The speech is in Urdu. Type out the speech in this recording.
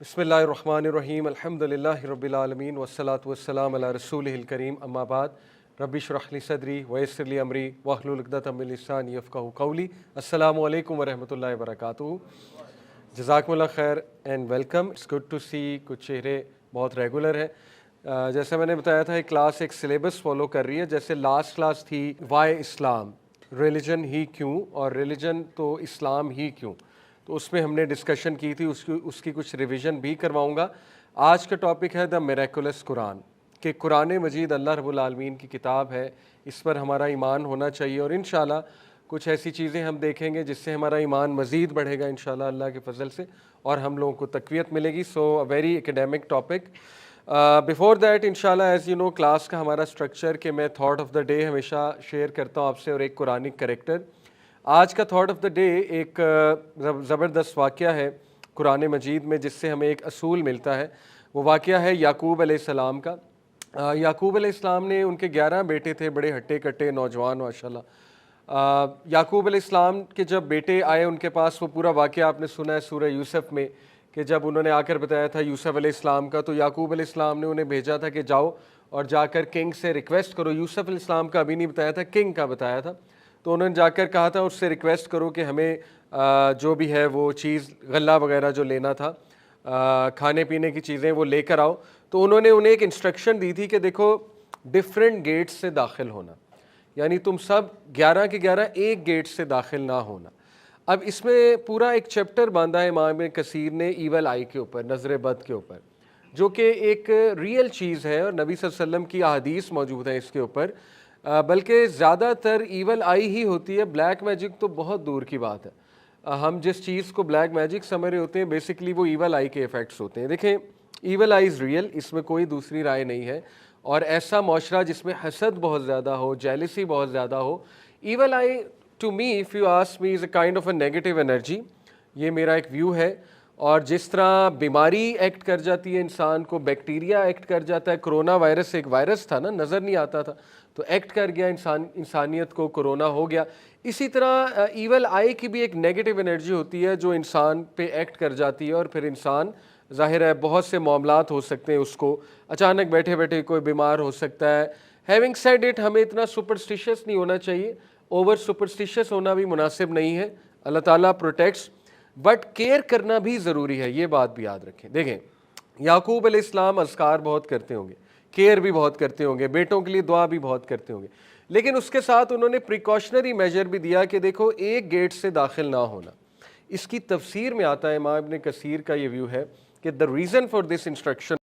بسم اللہ الرحمن الرحیم الحمدللہ رب العالمین والصلاة والسلام علی رسولہ الکریم اما بعد رب اشرح لی صدری ویسر لی امری واحلل عقدۃ من لسانی یفقہوا قولی۔ السلام علیکم ورحمۃ اللہ وبرکاتہ۔ جزاکم اللہ خیر and welcome. It's good to see کچھ چہرے بہت ریگولر ہیں۔ جیسے میں نے بتایا تھا، ایک کلاس ایک سلیبس فالو کر رہی ہے۔ جیسے لاسٹ کلاس تھی وائی اسلام، ریلیجن ہی کیوں، اور ریلیجن تو اسلام ہی کیوں، تو اس میں ہم نے ڈسکشن کی تھی، اس کی کچھ ریویژن بھی کرواؤں گا۔ آج کا ٹاپک ہے دا میریکولس قرآن، کہ قرآن مجید اللہ رب العالمین کی کتاب ہے، اس پر ہمارا ایمان ہونا چاہیے، اور انشاءاللہ کچھ ایسی چیزیں ہم دیکھیں گے جس سے ہمارا ایمان مزید بڑھے گا انشاءاللہ اللہ کے فضل سے، اور ہم لوگوں کو تقویت ملے گی۔ So a very academic topic. Before that انشاءاللہ ایز یو نو کلاس کا ہمارا اسٹرکچر کہ میں تھاٹ آف دا ڈے ہمیشہ شیئر کرتا ہوں آپ سے، اور ایک قرآنک کریکٹر۔ آج کا تھاٹ آف دا ڈے ایک زبردست واقعہ ہے قرآن مجید میں، جس سے ہمیں ایک اصول ملتا ہے۔ وہ واقعہ ہے یعقوب علیہ السلام کا۔ یعقوب علیہ السلام نے، ان کے 11 بیٹے تھے، بڑے ہٹے کٹے نوجوان ماشاءاللہ۔ یعقوب علیہ السلام کے جب بیٹے آئے ان کے پاس، وہ پورا واقعہ آپ نے سنا ہے سورہ یوسف میں، کہ جب انہوں نے آ کر بتایا تھا یوسف علیہ السلام کا، تو یعقوب علیہ السلام نے انہیں بھیجا تھا کہ جاؤ اور جا کر کنگ سے ریکویسٹ کرو۔ یوسف علیہ السلام کا ابھی نہیں بتایا تھا، کنگ کا بتایا تھا۔ تو انہوں نے جا کر کہا تھا اس سے ریکویسٹ کرو کہ ہمیں جو بھی ہے وہ چیز غلہ وغیرہ جو لینا تھا، کھانے پینے کی چیزیں، وہ لے کر آؤ۔ تو انہوں نے انہیں ایک انسٹرکشن دی تھی کہ دیکھو ڈفرینٹ گیٹ سے داخل ہونا، یعنی تم سب 11 کے 11 ایک گیٹ سے داخل نہ ہونا۔ اب اس میں پورا ایک چیپٹر باندھا ہے امام ابن کثیر نے ایول آئی کے اوپر، نظر بد کے اوپر، جو کہ ایک ریئل چیز ہے، اور نبی صلی اللہ علیہ وسلم کی احادیث موجود ہیں اس کے اوپر۔ بلکہ زیادہ تر ایول آئی ہی ہوتی ہے، بلیک میجک تو بہت دور کی بات ہے۔ ہم جس چیز کو بلیک میجک سمجھ رہے ہوتے ہیں، بیسیکلی وہ ایول آئی کے ایفیکٹس ہوتے ہیں۔ دیکھیں، ایول آئی از ریئل، اس میں کوئی دوسری رائے نہیں ہے، اور ایسا معاشرہ جس میں حسد بہت زیادہ ہو، جیلسی بہت زیادہ ہو، evil eye to me if you ask me is a kind of a negative energy. یہ میرا ایک ویو ہے۔ اور جس طرح بیماری ایکٹ کر جاتی ہے انسان کو، بیکٹیریا ایکٹ کر جاتا ہے، کرونا وائرس ایک وائرس تھا نا، نظر نہیں آتا تھا، تو ایکٹ کر گیا انسانیت کو، کرونا ہو گیا۔ اسی طرح ایول آئی کی بھی ایک نیگیٹو انرجی ہوتی ہے جو انسان پہ ایکٹ کر جاتی ہے، اور پھر انسان ظاہر ہے بہت سے معاملات ہو سکتے ہیں، اس کو اچانک بیٹھے بیٹھے کوئی بیمار ہو سکتا ہے۔ ہیونگ سیڈ اٹ، ہمیں اتنا سپرسٹیشس نہیں ہونا چاہیے، اوور سپرسٹیشس ہونا بھی مناسب نہیں ہے۔ اللہ تعالیٰ پروٹیکٹس، بٹ کیئر کرنا بھی ضروری ہے، یہ بات بھی یاد رکھیں۔ دیکھیں، یعقوب علیہ السلام اذکار بہت کرتے ہوں گے، کیئر بھی بہت کرتے ہوں گے، بیٹوں کے لیے دعا بھی بہت کرتے ہوں گے، لیکن اس کے ساتھ انہوں نے پریکاشنری میجر بھی دیا کہ دیکھو ایک گیٹ سے داخل نہ ہونا۔ اس کی تفسیر میں آتا ہے، امام ابن کثیر کا یہ ویو ہے کہ the reason for this instruction